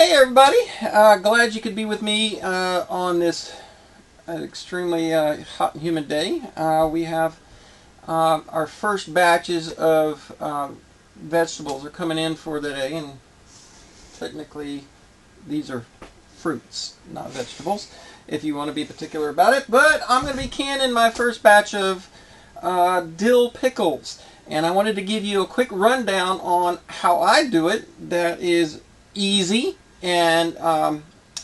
Hey everybody, glad you could be with me on this extremely hot and humid day. We have our first batches of vegetables are coming in for the day, and technically these are fruits, not vegetables, if you want to be particular about it. But I'm going to be canning my first batch of dill pickles, and I wanted to give you a quick rundown on how I do it. That is easy, and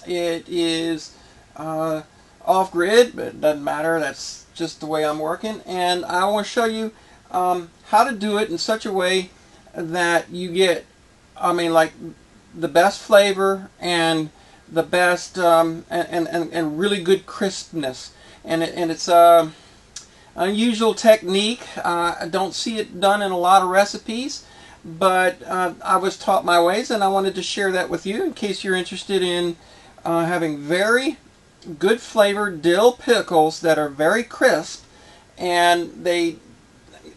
it is off-grid, but it doesn't matter. That's just the way I'm working, and I want to show you how to do it in such a way that you get, like the best flavor and the best and really good crispness, and it's a unusual technique. I don't see it done in a lot of recipes, but I was taught my ways, and I wanted to share that with you in case you're interested in having very good flavored dill pickles that are very crisp, and they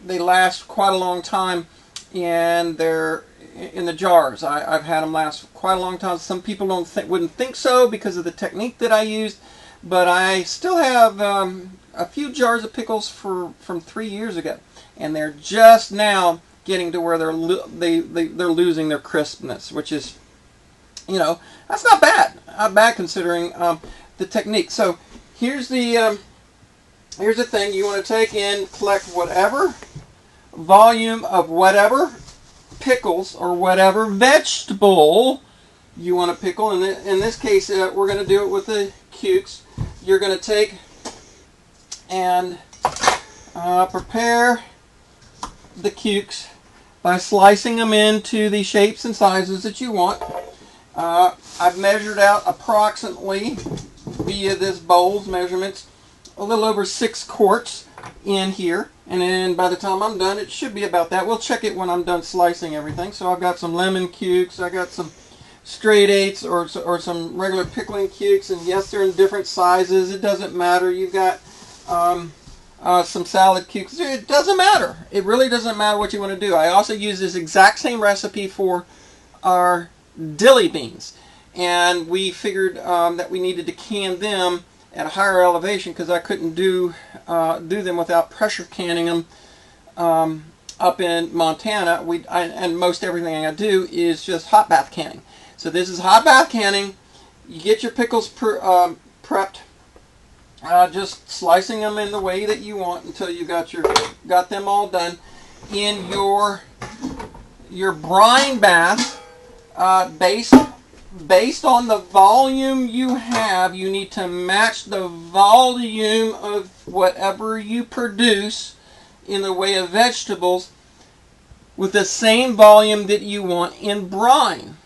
last quite a long time, and they're in the jars. I've had them last quite a long time. Some people wouldn't think so because of the technique that I used, but I still have a few jars of pickles from 3 years ago, and they're just now getting to where they're losing their crispness, which is, that's not bad considering the technique. So here's the thing: you want to take in, collect whatever volume of whatever pickles or whatever vegetable you want to pickle. In this case, we're going to do it with the cukes. You're going to take and prepare the cukes by slicing them into the shapes and sizes that you want. I've measured out approximately, via this bowl's measurements, a little over 6 quarts in here, and then by the time I'm done, it should be about that. We'll check it when I'm done slicing everything. So I've got some lemon cukes, I got some straight eights or some regular pickling cukes, and yes, they're in different sizes. It doesn't matter. You've got some salad cukes. It doesn't matter. It really doesn't matter what you want to do. I also use this exact same recipe for our dilly beans, and we figured that we needed to can them at a higher elevation because I couldn't do them without pressure canning them up in Montana. And most everything I do is just hot bath canning. So this is hot bath canning. You get your pickles prepped. Just slicing them in the way that you want until you got them all done. In your brine bath, based on the volume you have, you need to match the volume of whatever you produce in the way of vegetables with the same volume that you want in brine.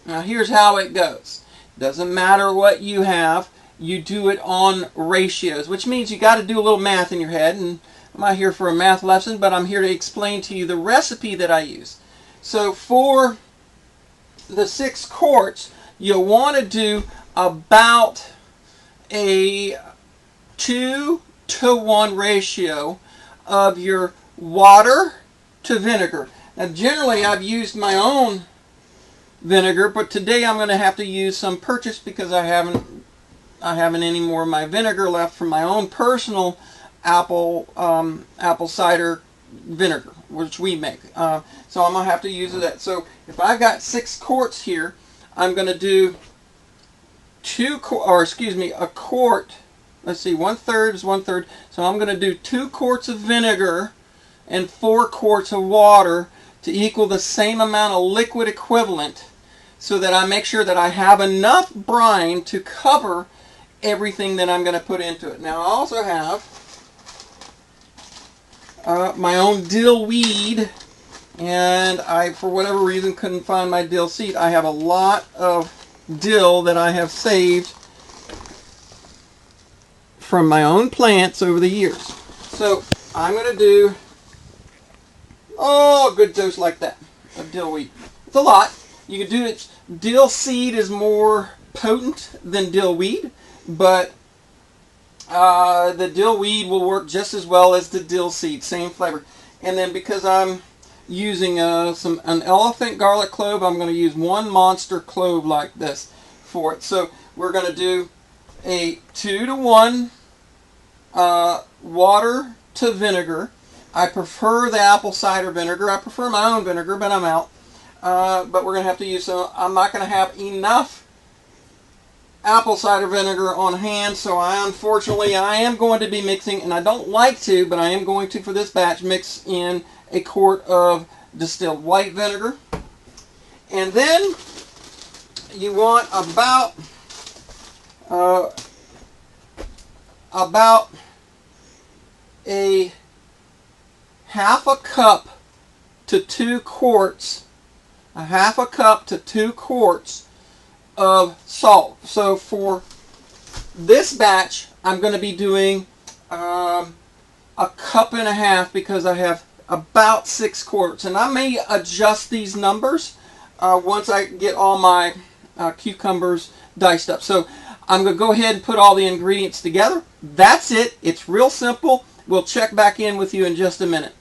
Now here's how it goes. Doesn't matter what you have. You do it on ratios, which means you got to do a little math in your head, and I'm not here for a math lesson, but I'm here to explain to you the recipe that I use. So for the 6 quarts, you'll want to do about a 2-to-1 ratio of your water to vinegar. Now generally I've used my own vinegar, but today I'm going to have to use some purchased because I haven't any more of my vinegar left from my own personal apple cider vinegar, which we make. So I'm going to have to use that. So if I've got 6 quarts here, I'm going to do a quart. Let's see, 1/3 is 1/3. So I'm going to do 2 quarts of vinegar and 4 quarts of water to equal the same amount of liquid equivalent, so that I make sure that I have enough brine to cover everything that I'm going to put into it. Now I also have my own dill weed, and I, for whatever reason, couldn't find my dill seed. I have a lot of dill that I have saved from my own plants over the years. So I'm going to do a good dose like that of dill weed. It's a lot. You can do it. Dill seed is more potent than dill weed, but the dill weed will work just as well as the dill seed, same flavor. And then because I'm using an elephant garlic clove. I'm going to use one monster clove like this for it. So we're going to do a 2-to-1 water to vinegar. I prefer the apple cider vinegar. I prefer my own vinegar, but I'm out. But we're going to have to use some. I'm not going to have enough apple cider vinegar on hand, so unfortunately I am going to be mixing, and I don't like to, but I am going to for this batch mix in a quart of distilled white vinegar. And then you want about a half a cup to 2 quarts, of salt. So for this batch, I'm going to be doing a cup and a half because I have about 6 quarts. And I may adjust these numbers once I get all my cucumbers diced up. So I'm going to go ahead and put all the ingredients together. That's it. It's real simple. We'll check back in with you in just a minute.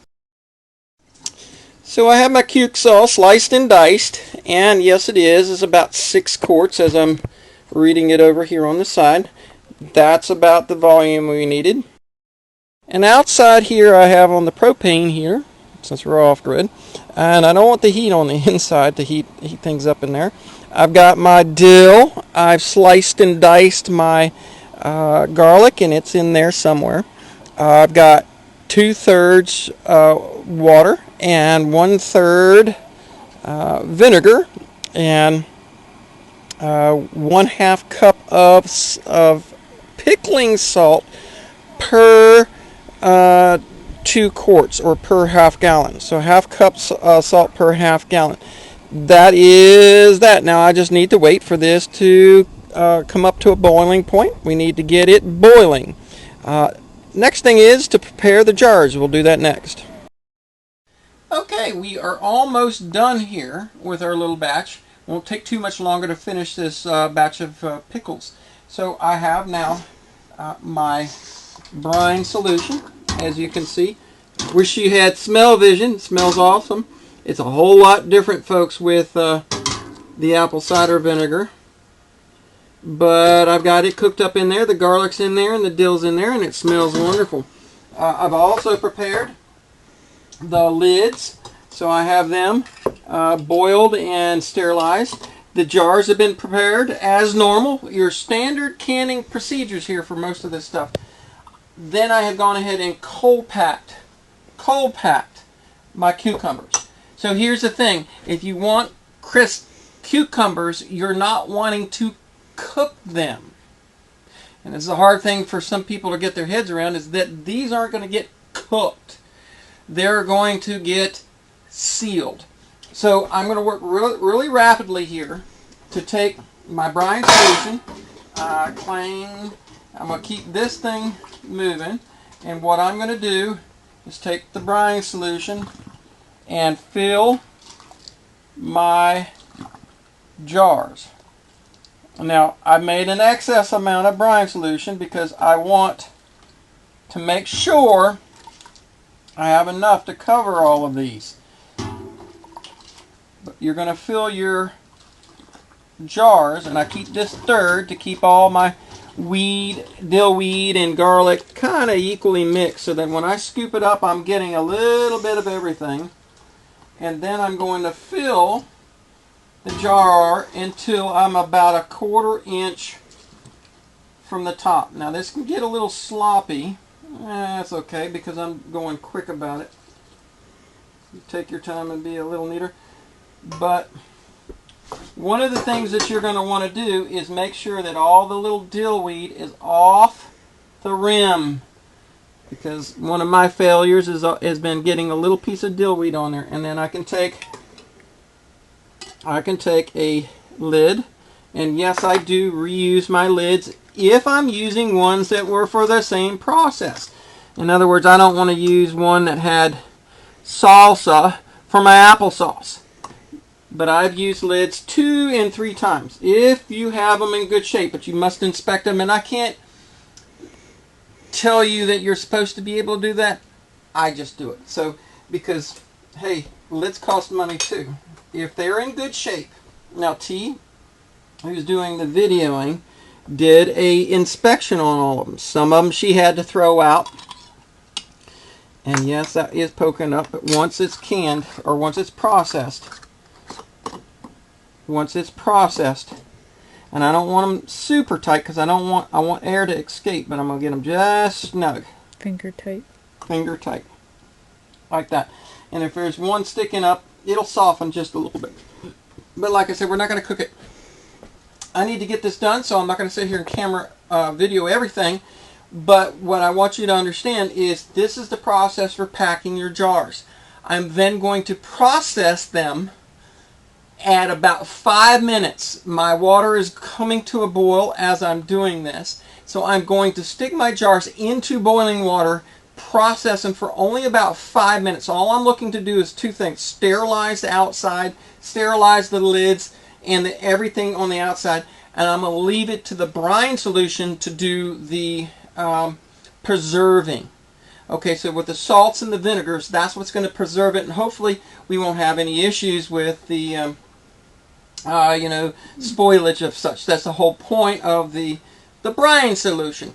So I have my cukes all sliced and diced, and yes, it's about 6 quarts as I'm reading it over here on the side. That's about the volume we needed. And outside here I have on the propane here, since we're off grid, and I don't want the heat on the inside to heat things up in there. I've got my dill. I've sliced and diced my garlic, and it's in there somewhere. I've got 2/3 water and 1/3 vinegar, and 1/2 cup of pickling salt per 2 quarts, or per half gallon. So 1/2 cup salt per half gallon. That is that. Now I just need to wait for this to come up to a boiling point. We need to get it boiling. Next thing is to prepare the jars. We'll do that next. Okay, we are almost done here with our little batch. Won't take too much longer to finish this batch of pickles. So I have now my brine solution, as you can see. Wish you had smell vision. It smells awesome. It's a whole lot different, folks, with the apple cider vinegar. But I've got it cooked up in there. The garlic's in there and the dill's in there, and it smells wonderful. I've also prepared the lids, so I have them boiled and sterilized. The jars have been prepared as normal. Your standard canning procedures here for most of this stuff. Then I have gone ahead and cold packed my cucumbers. So here's the thing: if you want crisp cucumbers, you're not wanting to cook them. And it's a hard thing for some people to get their heads around, is that these aren't going to get cooked. They're going to get sealed. So I'm going to work really rapidly here to take my brine solution, clang. I'm going to keep this thing moving, and what I'm going to do is take the brine solution and fill my jars. Now, I made an excess amount of brine solution because I want to make sure I have enough to cover all of these. But you're going to fill your jars, and I keep this stirred to keep all my dill weed and garlic kind of equally mixed, so that when I scoop it up, I'm getting a little bit of everything. And then I'm going to fill the jar until I'm about 1/4 inch from the top. Now this can get a little sloppy. That's okay, because I'm going quick about it. You take your time and be a little neater. But one of the things that you're going to want to do is make sure that all the little dill weed is off the rim, because one of my failures has been getting a little piece of dill weed on there. And then I can take a lid, and yes, I do reuse my lids if I'm using ones that were for the same process. In other words, I don't want to use one that had salsa for my applesauce. But I've used lids 2 and 3 times if you have them in good shape, but you must inspect them, and I can't tell you that you're supposed to be able to do that. I just do it. So, because, hey, lids cost money too. If they're in good shape. Now T, who's doing the videoing, did a inspection on all of them. Some of them she had to throw out. And yes, that is poking up. But once it's canned, or once it's processed, and I don't want them super tight because I want air to escape, but I'm gonna get them just snug. Finger tight. Finger tight, like that. And if there's one sticking up, it'll soften just a little bit. But like I said, we're not gonna cook it. I need to get this done, so I'm not gonna sit here and camera video everything. But what I want you to understand is this is the process for packing your jars. I'm then going to process them at about 5 minutes. My water is coming to a boil as I'm doing this. So I'm going to stick my jars into boiling water, process them for only about 5 minutes. All I'm looking to do is two things: sterilize the outside, sterilize the lids, and everything on the outside. And I'm going to leave it to the brine solution to do the preserving. Okay, so with the salts and the vinegars, that's what's going to preserve it, and hopefully we won't have any issues with the spoilage of such. That's the whole point of the brine solution.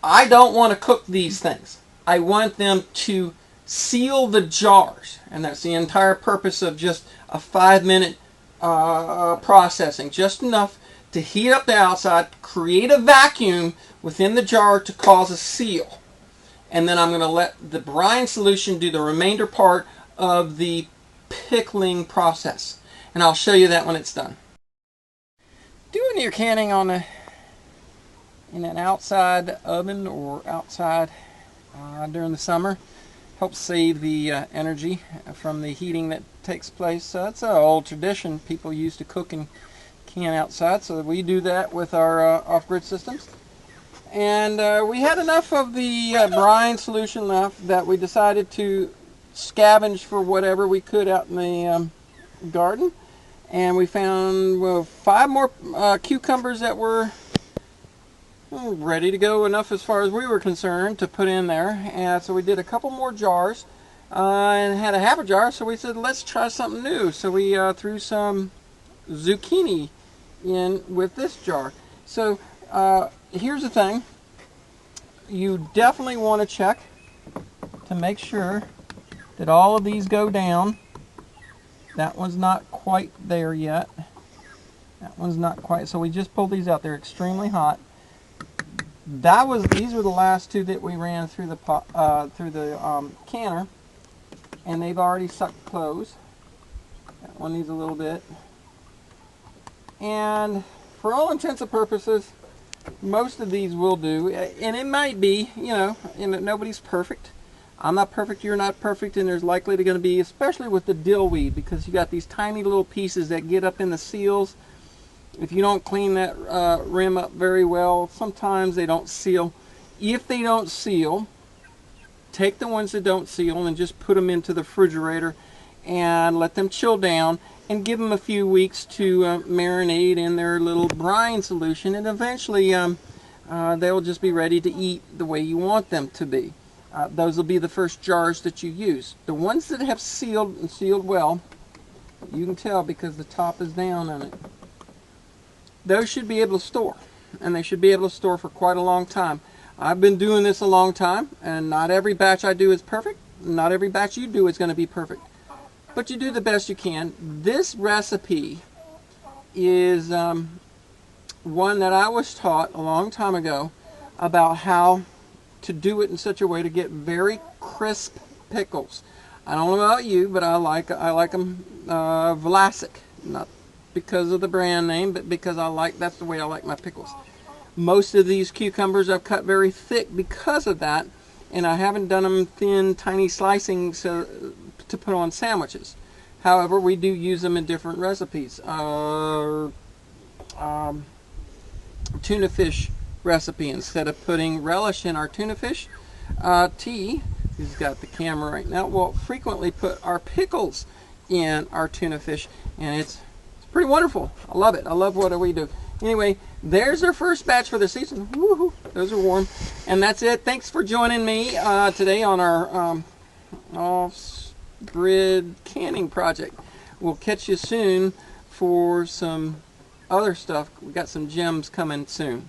I don't want to cook these things. I want them to seal the jars, and that's the entire purpose of just a 5-minute processing. Just enough to heat up the outside, create a vacuum within the jar to cause a seal. And then I'm going to let the brine solution do the remainder part of the pickling process. And I'll show you that when it's done. Doing your canning in an outside oven or outside during the summer helps save the energy from the heating that takes place. So that's an old tradition. People used to cook and can outside, so we do that with our off-grid systems. And we had enough of the brine solution left that we decided to scavenge for whatever we could out in the garden. And we found 5 more cucumbers that were ready to go, enough as far as we were concerned to put in there. And so we did a couple more jars and had a half a jar, so we said let's try something new. So we threw some zucchini in with this jar. So here's the thing: you definitely want to check to make sure that all of these go down. That one's not quite there yet. That one's not quite. So we just pulled these out. They're extremely hot. These were the last 2 that we ran through the canner, and they've already sucked close. That one needs a little bit. And for all intents and purposes, most of these will do. And it might be, nobody's perfect. I'm not perfect, you're not perfect, and there's likely to going to be, especially with the dill weed, because you got these tiny little pieces that get up in the seals. If you don't clean that rim up very well, sometimes they don't seal. If they don't seal, take the ones that don't seal and just put them into the refrigerator and let them chill down, and give them a few weeks to marinate in their little brine solution, and eventually they'll just be ready to eat the way you want them to be. Those will be the first jars that you use. The ones that have sealed and sealed well, you can tell because the top is down on it. Those should be able to store, and they should be able to store for quite a long time. I've been doing this a long time, and not every batch I do is perfect. Not every batch you do is going to be perfect, but you do the best you can. This recipe is one that I was taught a long time ago about how to do it in such a way to get very crisp pickles. I don't know about you, but I like them Vlasic, not because of the brand name, but because that's the way I like my pickles. Most of these cucumbers I've cut very thick because of that, and I haven't done them thin, tiny slicing to put on sandwiches. However, we do use them in different recipes. Tuna fish recipe, instead of putting relish in our tuna fish, T, who's got the camera right now, will frequently put our pickles in our tuna fish, and it's pretty wonderful. I love it. I love what we do. Anyway, there's our first batch for the season. Woohoo! Those are warm. And that's it. Thanks for joining me today on our hybrid canning project. We'll catch you soon for some other stuff. We got some gems coming soon.